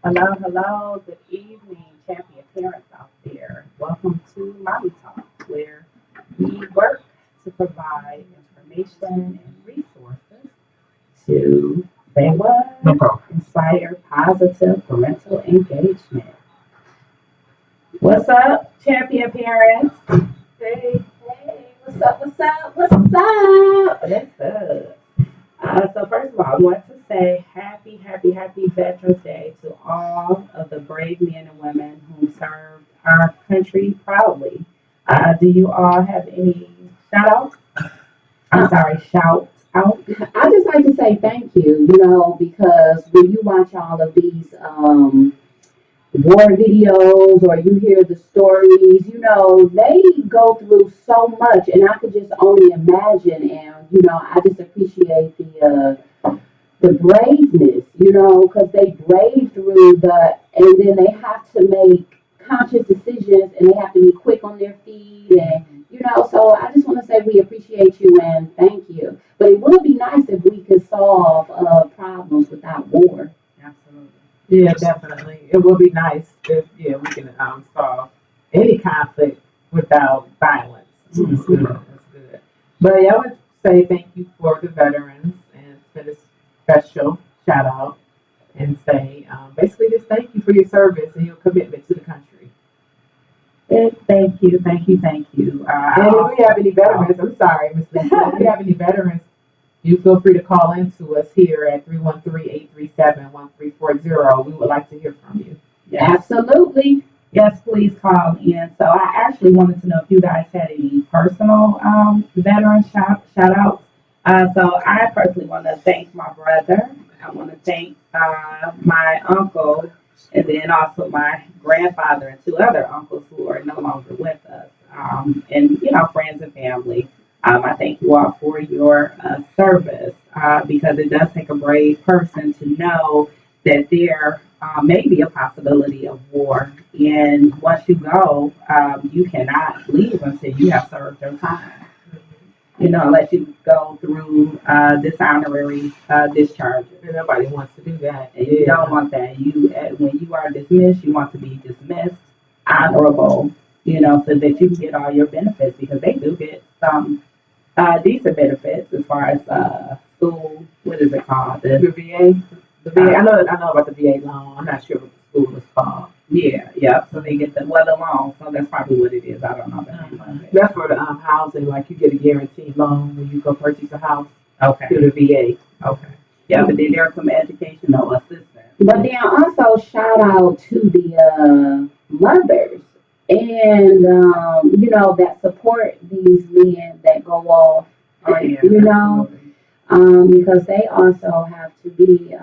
Hello, hello, good evening, champion parents out there. Welcome to Mommie Talk, where we work to provide information and resources to say what? No problem. Inspire positive parental engagement. What's up, champion parents? Hey, hey, what's up, what's up, what's up? What's up? So first of all, I want to say happy Veterans Day to all of the brave men and women who served our country proudly. Do you all have any shout outs? I'm sorry, shout out. I just like to say thank you, because when you watch all of these war videos or you hear the stories, they go through so much, and I could just only imagine. And I just appreciate the braveness, because they brave through and then they have to make conscious decisions, and they have to be quick on their feet, and so I just want to say we appreciate you and thank you. But it would be nice if we could solve problems without war. Absolutely. Yeah, definitely. It would be nice if we can solve any conflict without violence. That's good. That's good. But yeah, I would say thank you for the veterans and send a special shout out and say basically just thank you for your service and your commitment to the country. Thank you. And if we have any veterans, I'm sorry, Ms. Lisa, if we have any veterans, you feel free to call in to us here at 313-837-1340. We would like to hear from you. Yes. Absolutely. Yes, please call in. So I actually wanted to know if you guys had any personal veteran shout outs. So I personally want to thank my brother. I want to thank my uncle, and then also my grandfather and two other uncles who are no longer with us, and friends and family. I thank you all for your service because it does take a brave person to know that there may be a possibility of war. And once you go, you cannot leave until you have served your time. Unless you go through dishonorary discharges. And nobody wants to do that. And you don't want that. When you are dismissed, you want to be dismissed, honorable, so that you can get all your benefits because they do get some decent benefits as far as school. What is it called? The VA. The VA. I know about the VA loan. I'm not sure what the school is called. Yeah. So they get the loan. So that's probably what it is. I don't know the name of it. That's for the housing. Like you get a guaranteed loan when you go purchase a house Okay. through the VA. Okay. Yeah, but then there's some educational assistance. But then also shout out to the mothers and that support these men that go off, Oh, yeah. because they also have to be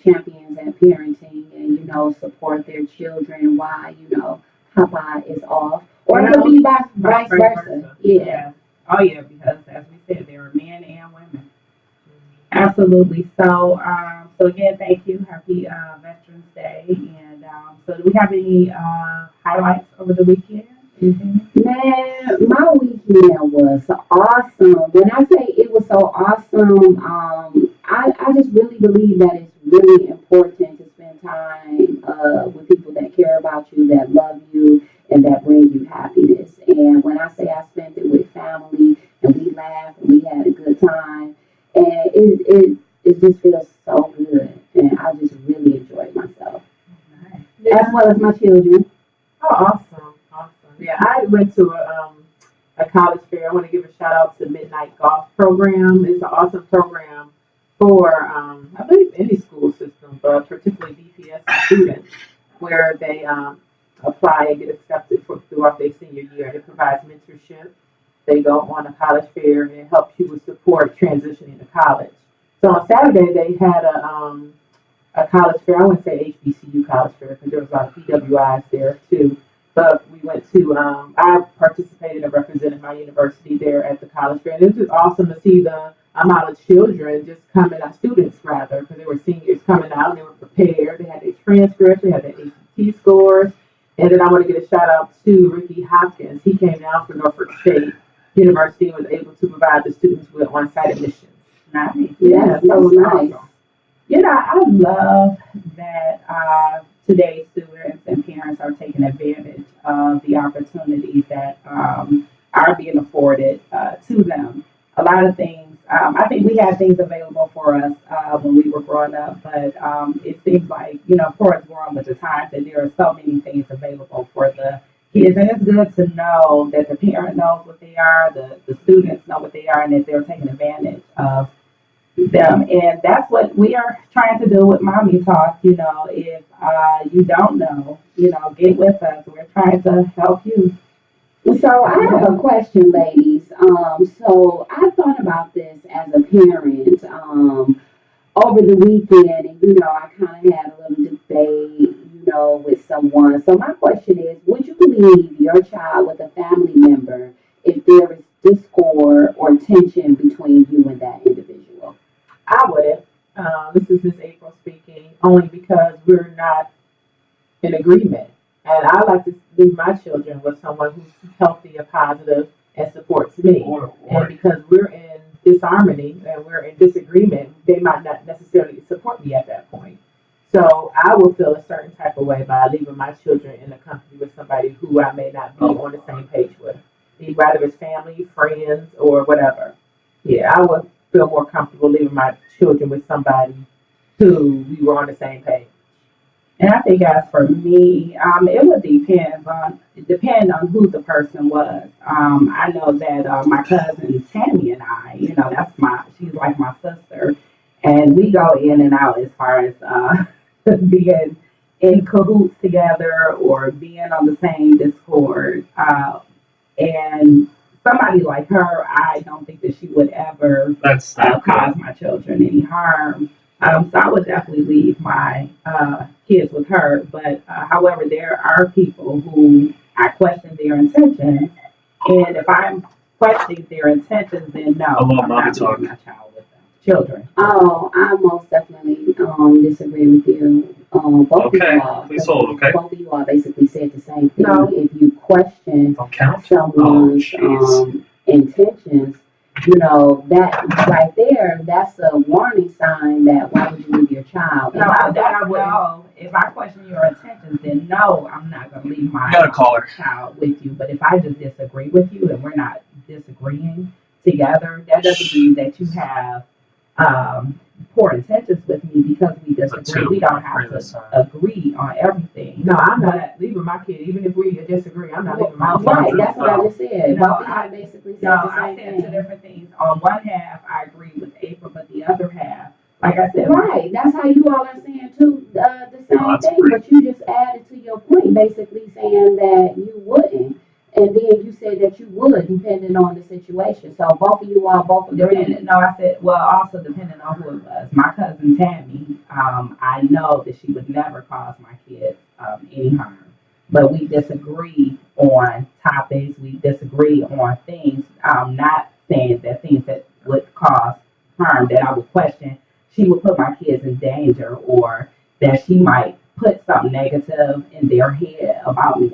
champions at parenting and support their children while Papa is off, or it could be vice versa. Yeah. Oh yeah, because as we said, there are men and women. Absolutely. So again, thank you. Happy Veterans Day. And so, do we have any highlights over the weekend? Man, my weekend was awesome. When I say it was so awesome, I just really believe that it's really important to spend time with people that care about you, that love you, and that bring you happiness. And when I say I spent it with family and we laughed and we had a good time, and it just feels so good. And I just really enjoyed myself, Nice. as well as my children. Oh, awesome, awesome. Yeah, I went to a college fair. I want to give a shout out to Midnight Golf Program. It's an awesome program for I believe any school system, but particularly DPS students, where they apply and get accepted throughout their senior year. And it provides mentorship. They go on a college fair and it helps you with support transitioning to college. So on Saturday they had a college fair. I wouldn't say HBCU college fair because there was a lot of PWIs there too. But we went to, I participated and represented my university there at the college fair. And it was just awesome to see the amount of children just coming out, students rather, because they were seniors coming out and they were prepared. They had their transcripts, they had their ACT scores. And then I want to get a shout out to Ricky Hopkins. He came down from Norfolk State University and was able to provide the students with on-site admissions. Nice. Yes, so nice. Awesome. I love that today's students and parents are taking advantage of the opportunities that are being afforded to them. A lot of things, I think we had things available for us when we were growing up, but it seems like, of course, growing with the times, that there are so many things available for the kids. And it's good to know that the parent knows what they are, the students know what they are, and that they're taking advantage of them. And that's what we are trying to do with Mommy Talk. If you don't know, get with us. We're trying to help you. So I have a question, ladies. So I thought about this as a parent over the weekend, and I kind of had a little debate, with someone. So my question is, would you leave your child with a family member if there is discord or tension between you and that individual? I wouldn't. This is Miss April speaking, only because we're not in agreement. And I like to leave my children with someone who's healthy and positive and supports me. And because we're in disharmony and we're in disagreement, they might not necessarily support me at that point. So I will feel a certain type of way by leaving my children in a company with somebody who I may not be on the same page with, whether it's family, friends, or whatever. Yeah, I would feel more comfortable leaving my children with somebody who we were on the same page. And I think as for me, it would depend on who the person was. I know that my cousin Tammy and I, she's like my sister, and we go in and out as far as being in cahoots together or being on the same Discord. And somebody like her, I don't think that she would ever cause my children any harm. So I would definitely leave my kids with her. But however, there are people who I question their intentions, and if I'm questioning their intentions, then no, I'm not leaving my child with them. Children. Oh, I most definitely disagree with you. Both of you all, please hold, okay? both of you all basically said the same thing. No. If you question Don't count. someone's Oh, intentions, that right there, that's a warning sign that why would you leave your child? No, no. If I question your intentions, then no, I'm not going to leave my Got a caller. child with you. But if I just disagree with you and we're not disagreeing together, that doesn't mean that you have poor intentions with me because we disagree. We don't have to agree on everything. No, I'm not leaving my kid, even if we disagree. I'm not leaving my kid. Right, that's what I just said. No, Both of y'all basically said the I same said thing. two different things. On one half, I agree with April, but the other half, like I said, Right, that's how you all are saying too, the same that's thing, great. but you just added to your point, basically saying that you wouldn't. And then you said that you would, depending on the situation. So both of you all both agree. No, I said, well, also depending on who it was. My cousin Tammy, I know that she would never cause my kids any harm. But we disagree on topics, we disagree on things. Not saying that things that would cause harm that I would question, she would put my kids in danger or that she might put something negative in their head about me.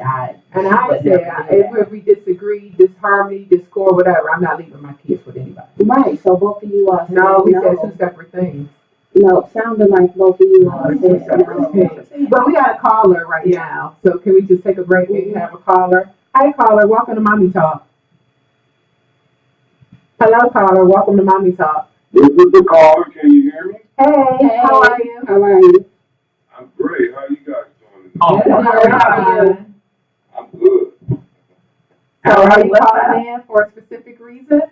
And I said, if we disagree, disharmony, discord, whatever, I'm not leaving my kids with anybody. Right, so both of you all said No, we said two separate things. No, it sounded like both of you all Two said separate no. things. But we got a caller right now, so can we just take a break and have a caller? Hi, caller, welcome to Mommy Talk. Hello, caller, welcome to Mommy Talk. This is the caller. Can you hear me? Hey, how are you? How are you? I'm great. How you guys doing? Oh, Good. How are you? I'm good. So are you calling in for a specific reason?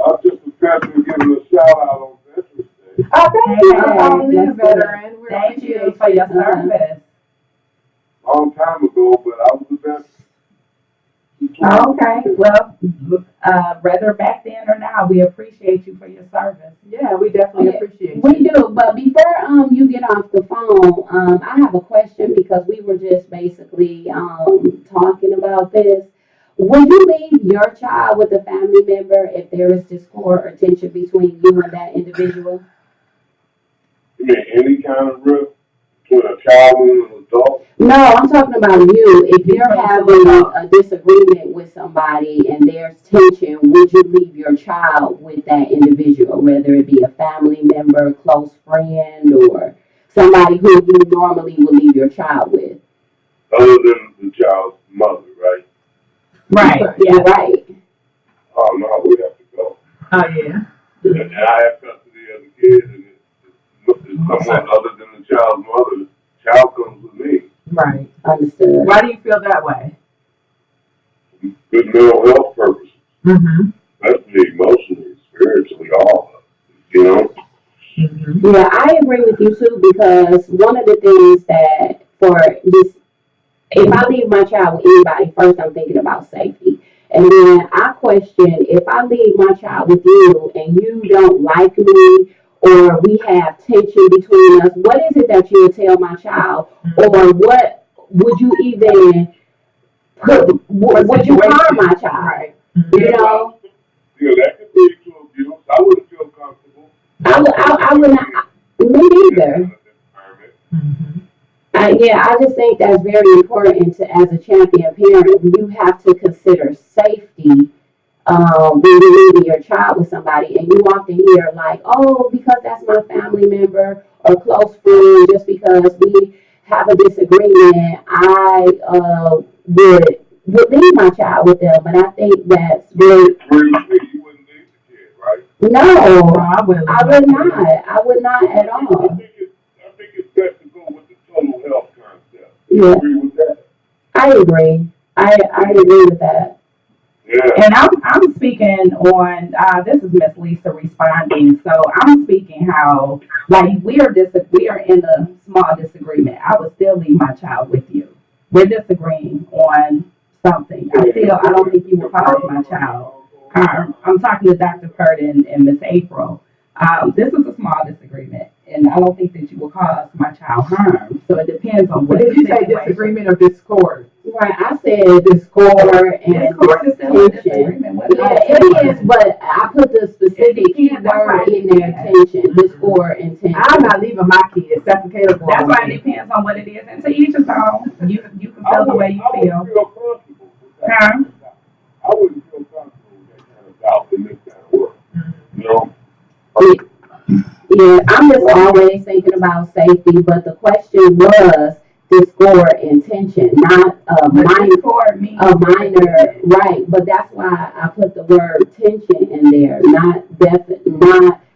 I'm just especially giving a shout out on Veterans Day. Oh, thank you for Hey, calling in, that's good. veteran. We Thank you appreciate for your service. Long time ago, but I was a veteran. Okay, well, whether back then or now, we appreciate you for your service. Yeah, we definitely appreciate you. We do, but before you get off the phone, I have a question because we were just basically talking about this. Would you leave your child with a family member if there is discord or tension between you and that individual? You mean any kind of risk between a child and an adult? No, I'm talking about you. If you're Between two having adults. a disagreement with somebody and there's tension, would you leave your child with that individual, whether it be a family member, close friend, or somebody who you normally would leave your child with? Other than the child's mother, right? Right. Yeah, right. Oh, no, we have to go. Oh, yeah. And I have custody of the kid, and it's someone other than the child's mother. The child comes with me. Right. Understood. Why do you feel that way? Good mental health purposes, Mm-hmm. especially emotionally, spiritually, all of it, you know? Mm-hmm. Yeah, I agree with you too because one of the things that for just if I leave my child with anybody, first I'm thinking about safety. And then I question if I leave my child with you and you don't like me or we have tension between us, what is it that you would tell my child? Or what would you even would you harm my child? Right. You know? Yeah, that could lead to abuse. I wouldn't feel comfortable. I would not, me neither. Mm-hmm. Yeah, I just think that's very important to, as a champion parent, you have to consider safety when you're leaving your child with somebody, and you often hear like, "Oh, because that's my family member or close friend, just because we have a disagreement, I would leave my child with them." But I think that's very Where you wouldn't leave the kid, right? no, I wouldn't. I would not. I would not at all. I think it's best to go with the total health concept. You Yeah, agree with that? I agree. I agree with that. Yeah. And I'm speaking on this is Miss Lisa responding. So I'm speaking how like we are in a small disagreement. I would still leave my child with you. We're disagreeing on something. I don't think you would cause my child harm. I'm talking to Dr. Pert and Miss April. This is a small disagreement, and I don't think that you will cause my child harm. So it depends on But what did you say situation. disagreement or discord? Right, I said discord and Discord is still a tension. disagreement. What Yeah, is it is, but I put the specific key depends. That's why word it in there, depends. tension, discord and tension. I'm not leaving my kids. That's the Caleb That's why boy. it depends on what it is. And to each his own. You can feel the way you I feel. wouldn't feel comfortable with that. Huh? I wouldn't feel comfortable with that kind of doubt in this kind of work. You know? Yeah, I'm just always thinking about safety, but the question was discord and tension, not But discord means a minor, right? But that's why I put the word tension in there,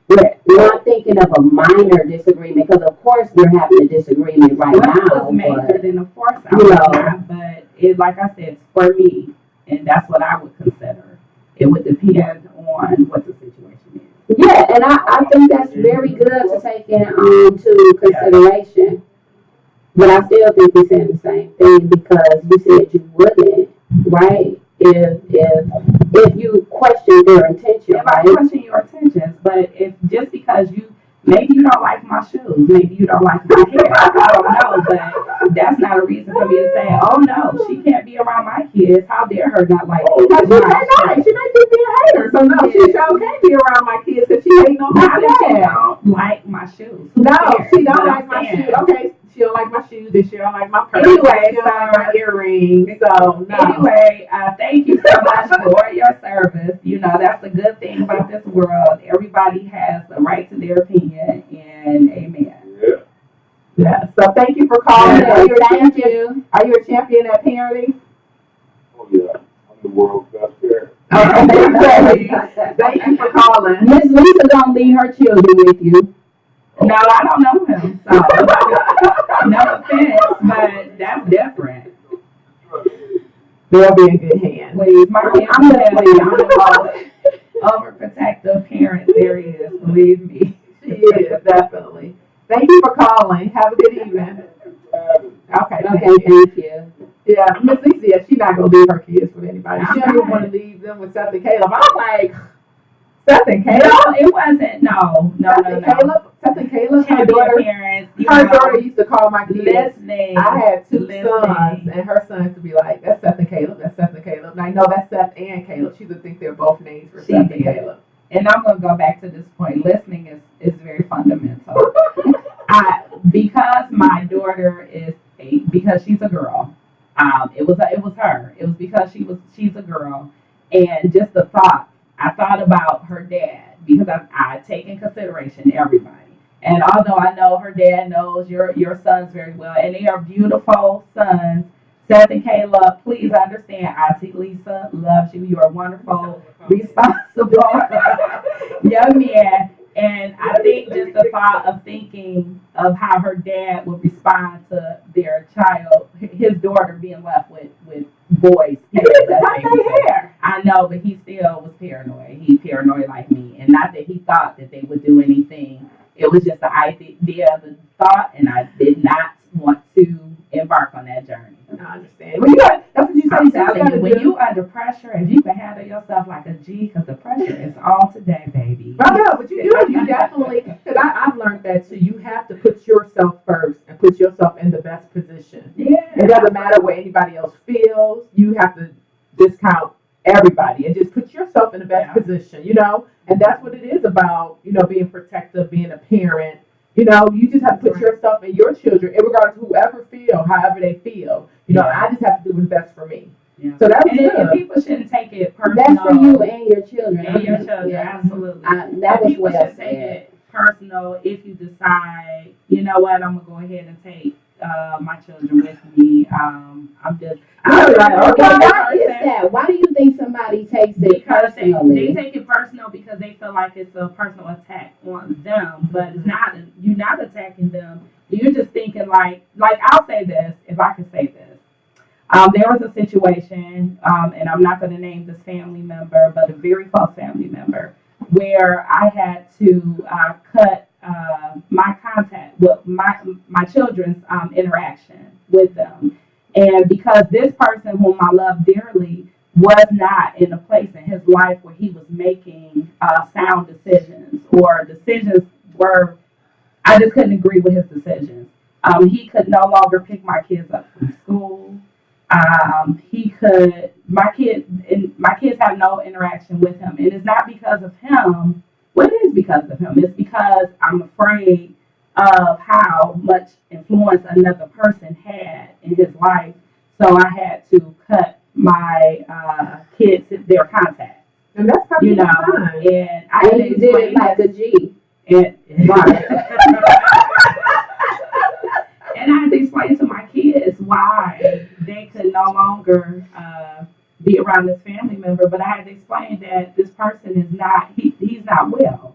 we're not thinking of a minor disagreement, because of course we're having a disagreement right well, it now, was major, but then of course I you would know. not. But it, like I said, it's for me, and that's what I would consider. It would depend on what the situation is. yeah, and I think that's very good to take into consideration. But I still think we're saying the same thing because you said you wouldn't, right? If you question their intention, If I right? question your intentions, but if just because maybe you don't like my shoes, maybe you don't like my hair, I don't know, but that's not a reason for me to say, oh no, she can't be around my kids. How dare her not like Because she may my not. She may just be a hater. So no, she sure can't be around my kids because she hating on my Not that she dad. don't like my shoes. Who No, cares? she don't But like I'm my saying, shoes. Okay, she don't like my shoes and she don't like my purse. Anyway, she don't like my earrings. So no. Anyway, thank you so much for your service. You know, that's a good thing about this world. Everybody has the right to their opinion, and amen. Yeah. Yeah. So thank you for calling. Yeah, thank you. Are you a champion at parenting? Oh, yeah. I'm the world's best parent. Okay. Thank you for calling. Miss Lisa gonna leave her children with you. No, I don't know him, so no offense, but that's different. They'll be in good hands. Please, my kids I'm will just tell you I'm the most overprotective parent there is. Believe me. She is, definitely. Thank you for calling. Have a good evening. Okay, Thank you. Yeah, Miss Lisa, yeah, she's not going to leave her kids with anybody. She don't even want to leave them with Seth and Caleb. I was like, Seth and Caleb? No, it wasn't. No. Seth and Caleb, her Champion daughter. parents. Her daughter used to call my kids. Listening. I had two Listening. sons, and her son used to be like, that's Seth and Caleb, that's Seth and Caleb. And I know that's Seth and Caleb. She would think they're both names for She Seth and did. Caleb. And I'm going to go back to this point. Listening is very fundamental. Because my daughter is because she's a girl. It was her. It was because she's a girl, and just the thought. I thought about her dad because I take in consideration everybody. And although I know her dad knows your sons very well, and they are beautiful sons, Seth and Kayla, please understand, Auntie Lisa loves you. You are wonderful, responsible young man. And I think just the thought of thinking of how her dad would respond to their child, his daughter being left with boys. Cut their hair. I know, but he still was paranoid. He paranoid like me. And not that he thought that they would do anything. It was just the idea of the thought, and I did not want to embark on that journey. I understand. Well, that's what you I'm said. telling you, when you under pressure, if you can handle yourself like a G, because the pressure is all today, baby. I know, but you definitely, because I've learned that too. You have to put yourself first and put yourself in the best position. Yeah. It doesn't matter what anybody else feels. You have to discount everybody and just put yourself in the best position, And that's what it is about, being protective, being a parent. You just have to put yourself and your children, in regards to whoever feel, however they feel. I just have to do what's best for me. Yeah. So that was and people shouldn't take it personal. That's for you and your children. And your children, absolutely. That was people what should I take said. it personal if you decide, you know what, I'm gonna go ahead and take my children with me. I'm just Why is person. that? Why do you think somebody takes it Because personally? they take it personal because they feel like it's a personal attack on them, but it's not. You're not attacking them. You're just thinking like I'll say this, if I can say this. There was a situation, and I'm not going to name this family member, but a very close family member, where I had to cut my contact with my children's interaction with them, and because this person whom I love dearly was not in a place in his life where he was making sound decisions, or decisions were, I just couldn't agree with his decisions. He could no longer pick my kids up from school. He could, my kids have no interaction with him. And it's not because of him. Well, it is because of him. It's because I'm afraid of how much influence another person had in his life. So I had to cut my kids, their contact. And that's probably fine. And I And you did it like a G. Right. And I had to explain to my kids why they could no longer be around this family member. But I had to explain that this person is not, he's not well.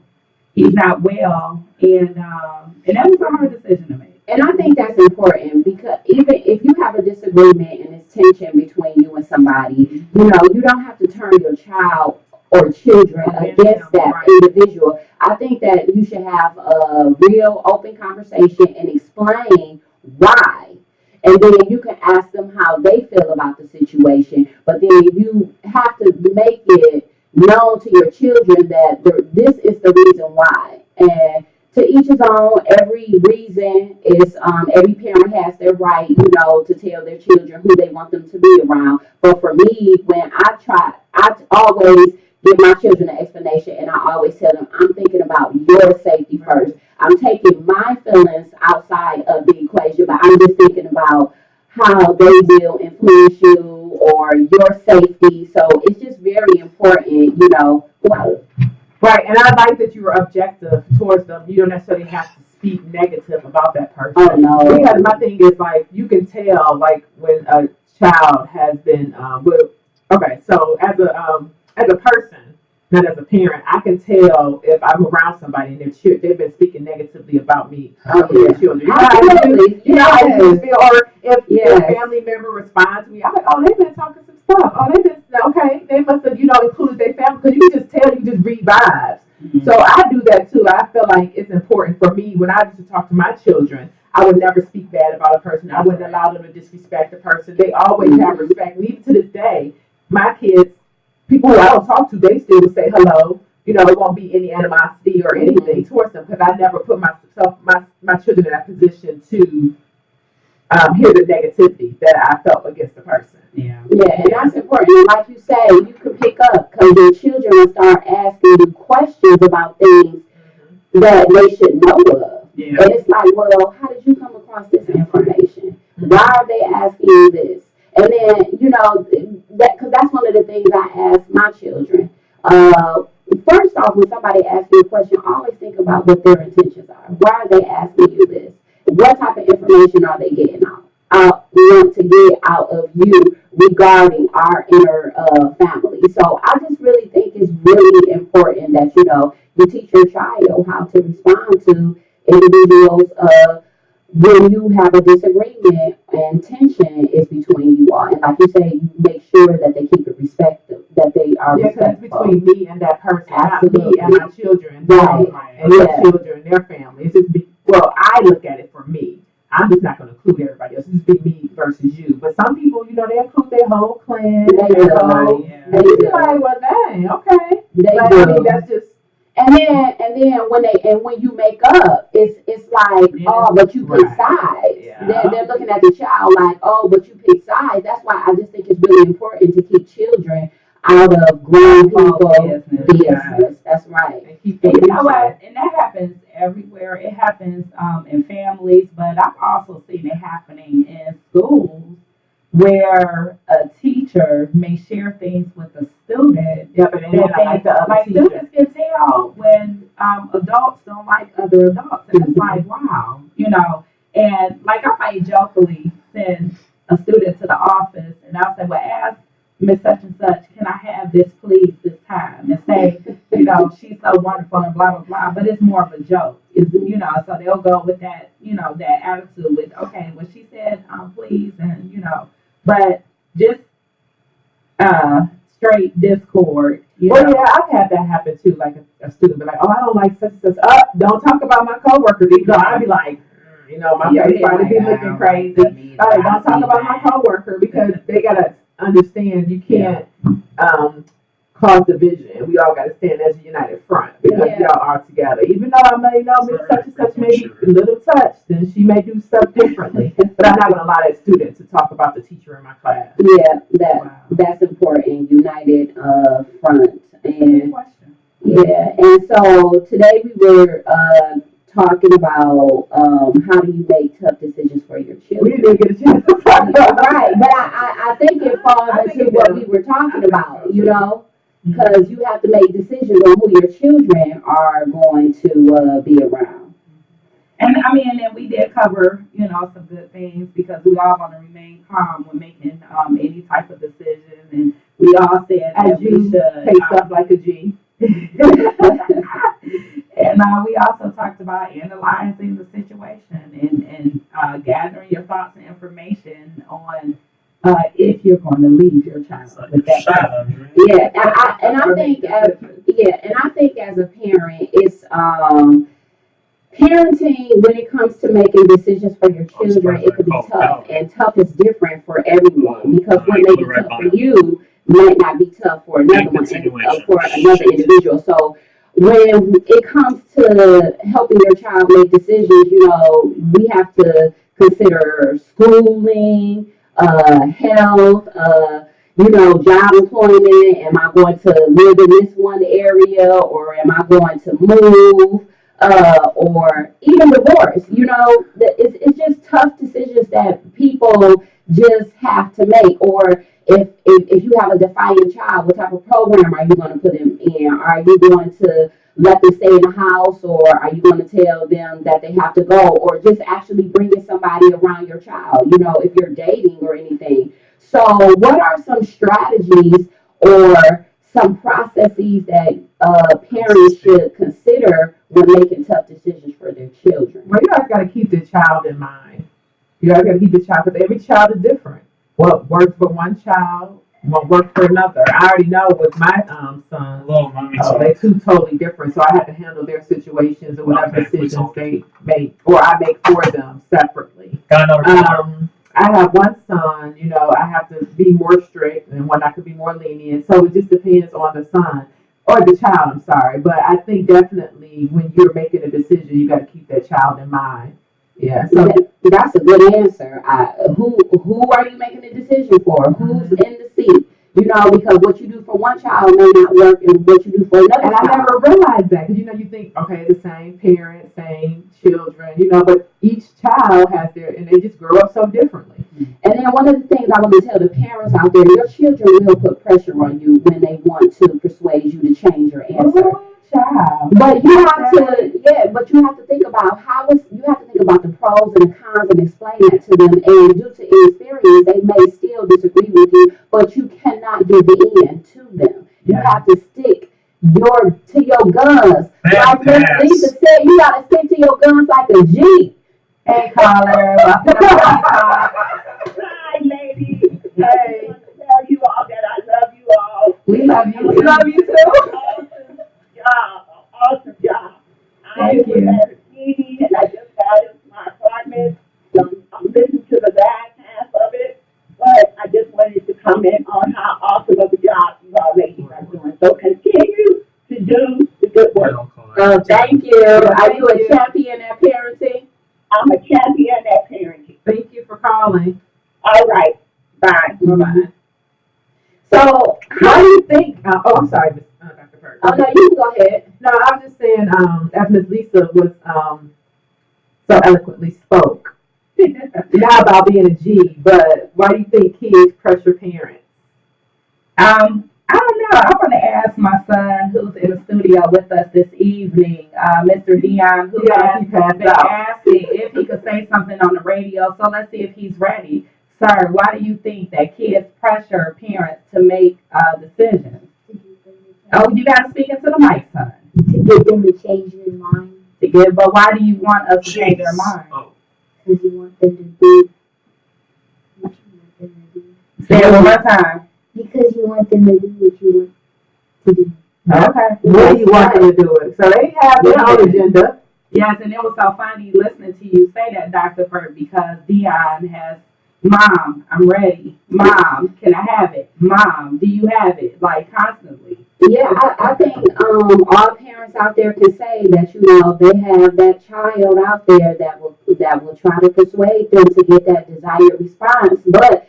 He's not well. And that was a hard decision to make. And I think that's important because even if you have a disagreement and it's tension between you and somebody, you don't have to turn your child or children against that individual. I think that you should have a real open conversation and explain why. And then you can ask them how they feel about the situation. But then you have to make it known to your children that this is the reason why. And to each his own. Every reason is every parent has their right, to tell their children who they want them to be around. But for me, when I always give my children an explanation, and I always tell them I'm thinking about your safety first. I'm taking my feelings outside of the equation, but I'm just thinking about how they will influence you or your safety. So it's just very important, Right, and I like that you were objective towards them. You don't necessarily have to speak negative about that person. Oh, no. Because my thing is, you can tell, when a child has been, so as a person, not as a parent, I can tell if I'm around somebody and they've been speaking negatively about me or their children. Absolutely. Or if a family member responds to me, I'm like, oh, they've been talking some stuff. Oh, they've been, okay, they must have, included their family, because you can just tell, you just read vibes. Mm-hmm. So I do that too. I feel like it's important for me when I used to talk to my children. I would never speak bad about a person. I wouldn't allow them to disrespect a person. They always have respect. And even to this day, my kids, people who I don't talk to, they still would say hello. There won't be any animosity or anything towards them, because I never put my children in that position to hear the negativity that I felt against the person. Yeah, and that's important. Like you say, you can pick up, because your children will start asking you questions about things that they should know of. Yeah. And it's like, well, how did you come across this information? Why are they asking you this? And then, because that's one of the things I ask my children. Uh, First off, when somebody asks you a question, always think about what their intentions are. Why are they asking you this? What type of information are they getting out? Want to get out of you regarding our inner family. So I just really think it's really important that you teach your child how to respond to individuals when you have a disagreement and tension is between you all. And like you say, you make sure that they keep it respectful, that they are Yeah, because it's respectful. between me and that person, Absolutely. not me and my children, Right. and their children, their family. It's just well, I look at it for me. I'm just not going to include everybody else. It's just be me versus you. But some people, they include their whole clan, They their do. whole. Yeah. And you be like, well, dang, okay. They But do. I mean, that's just And then when you make up, it's like, oh, but you pick Right. sides. Yeah. They're looking at the child like, oh, but you pick sides. That's why I just think it's really important to keep children out of grown people business. That's right. and keep And the you know what? And that happens everywhere. It happens in families, but I've also seen it happening in schools where a teacher may share things with a student. Yeah, but then like the other Like teacher. students can tell when adults don't like other adults, and it's like, wow, And like I might jokingly send a student to the office, and I'll say, well, ask Miss Such and Such, can I have this please this time? And say, she's so wonderful and blah blah blah. But it's more of a joke, So they'll go with that, that attitude with, okay, well she said, please, and but just straight discord. Well, yeah, I've had that happen too. Like a student be like, "Oh, I don't like such and such." Don't talk about my coworker. I'd be like, my face probably be looking crazy. All right, don't talk about my coworker because they gotta understand you can't cause division. We all gotta stand as a united front because we all are together. Even though I may know Miss Such and Such may be a little touched, then she may do stuff differently. But I'm not gonna allow that student to talk about the teacher in my class. Yeah, that's important. United front. And so today we were talking about how do you make tough decisions for your children. We didn't get a chance to talk about right, but I think it falls into what we were talking about, because you have to make decisions on who your children are going to be around. And and we did cover, some good things because we all want to remain calm when making any type of decision, and we all said as that we should take stuff like a G. And we also talked about analyzing the situation and gathering your thoughts and information on if you're going to leave your child with that person. Yeah, and I think as a parent, it's parenting when it comes to making decisions for your children. It could be tough, and tough is different for everyone because what may be tough for you might not be tough for another one, for another individual. So when it comes to helping your child make decisions, we have to consider schooling, health, job employment. Am I going to live in this one area, or am I going to move? Or even divorce, it's just tough decisions that people just have to make. Or if you have a defiant child, what type of program are you going to put them in? Are you going to let them stay in the house, or are you going to tell them that they have to go, or just actually bringing somebody around your child, if you're dating or anything? So what are some strategies or some processes that parents should consider when making tough decisions for their children? Well, you guys got to keep the child in mind. You guys got to keep the child because every child is different. What works for one child won't work for another. I already know with my sons, they're two totally different. So I had to handle their situations or whatever decisions they make, or I make for them separately. I have one son, I have to be more strict, and one I could be more lenient. So it just depends on the son or the child. I'm sorry, but I think definitely when you're making a decision, you got to keep that child in mind. Yeah, so that's a good answer. Who are you making a decision for? Who's in the seat? Because what you do for one child may not work, and what you do for another and child. I never realized that because you think, okay, the same parent, same children, but each child has and they just grow up so differently. And then one of the things I want to tell the parents out there, your children will put pressure on you when they want to persuade you to change your answer. Child. But you have you have to think about you have to think about the pros and the cons and explain that to them. And due to inexperience, they may still disagree with you, but you cannot give in to them. You have to stick to your guns. Like Miss Lisa said, you gotta stick to your guns like a G. Hey, caller. Hi, ladies. Hey. I want to tell you all that I love you all. We love you. We love you too. Awesome job. Thank you. I was at a meeting and I just got into my apartment. So I'm listening to the last half of it, but I just wanted to comment on how awesome of a job you all ladies are doing. So continue to do the good work. Thank you. Are you a champion at parenting? I'm a champion at parenting. Thank you for calling. All right. Bye. Bye-bye. So, How do you think? I'm sorry, Dr. Perk. oh no, you can go ahead. No, I was just saying, as Miss Lisa was so eloquently spoke, not about being a G, but why do you think kids pressure parents? I don't know. I want to ask my son, who's in the studio with us this evening, Mr. Dion, who has been asking if he could say something on the radio. So let's see if he's ready. Sir, why do you think that kids pressure parents to make decisions? Oh, you got to speak into the mic, son. To get them to change their mind. But why do you want us to change their mind? Because you want them to do what you want them to do. Say it one more time. Because you want them to do what you want to do. Okay. When do you want them to do it? So they have their own agenda. Yes, and it was so funny listening to you say that, Dr. Furt, because Dion has, Mom, I'm ready. Mom, can I have it? Mom, do you have it? Like constantly. Yeah, I think all parents out there can say that they have that child out there that will try to persuade them to get that desired response, but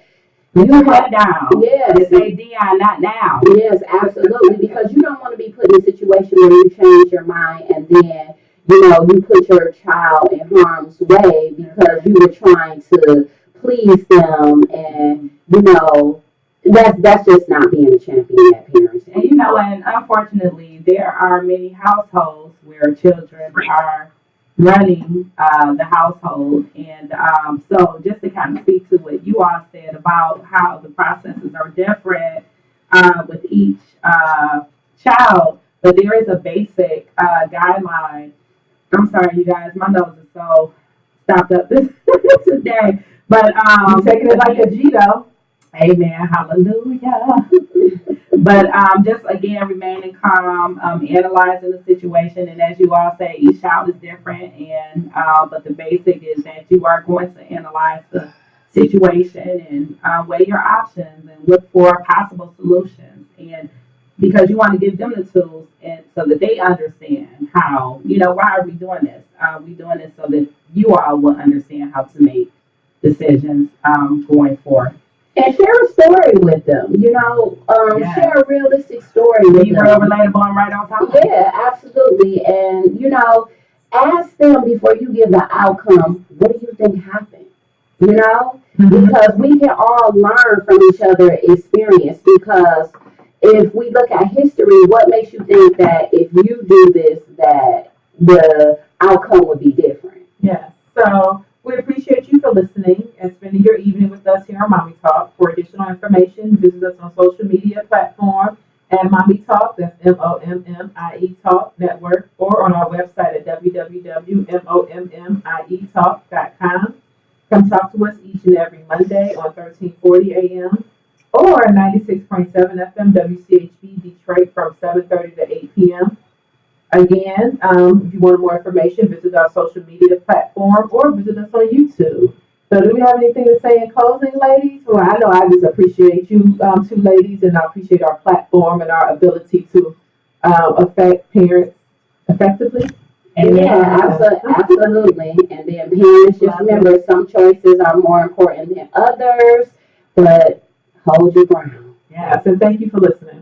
you have down. Yes. They say Dion, not now. Yes, absolutely, because you don't want to be put in a situation where you change your mind and then you put your child in harm's way because you were trying to please them, and that's just not being a champion at parenting. And and unfortunately, there are many households where children are running the household, and so just to kind of speak to what you all said about how the processes are different with each child, but there is a basic guideline. I'm sorry, you guys, my nose is so stopped up this today. But You're taking it like a G though. Amen, hallelujah. But just again remaining calm, analyzing the situation, and as you all say, each child is different, and but the basic is that you are going to analyze the situation and weigh your options and look for possible solutions, and because you want to give them the tools and so that they understand how, why are we doing this? We doing this so that you all will understand how to make decisions going forward. And share a story with them, share a realistic story with Be them. real relatable and right on time. Yeah, absolutely. And, ask them before you give the outcome, what do you think happened? Because we can all learn from each other's experience, because if we look at history, what makes you think that if you do this, that the outcome would be different? Yes. So we appreciate you for listening and spending your evening with us here on Mommie Talk. For additional information, visit us on social media platforms at Mommie Talk, that's MOMMIE Talk Network, or on our website at www.mommietalk.com. Come talk to us each and every Monday on 1340 a.m. or 96.7 FM WCHB Detroit from 7:30 to 8 p.m. Again, if you want more information, visit our social media platform or visit us on YouTube. So do we have anything to say in closing, ladies? Well, I know I just appreciate you two ladies, and I appreciate our platform and our ability to affect parents effectively. Yeah, absolutely. And then parents, just remember, some choices are more important than others, but hold your ground. Yes, and thank you for listening.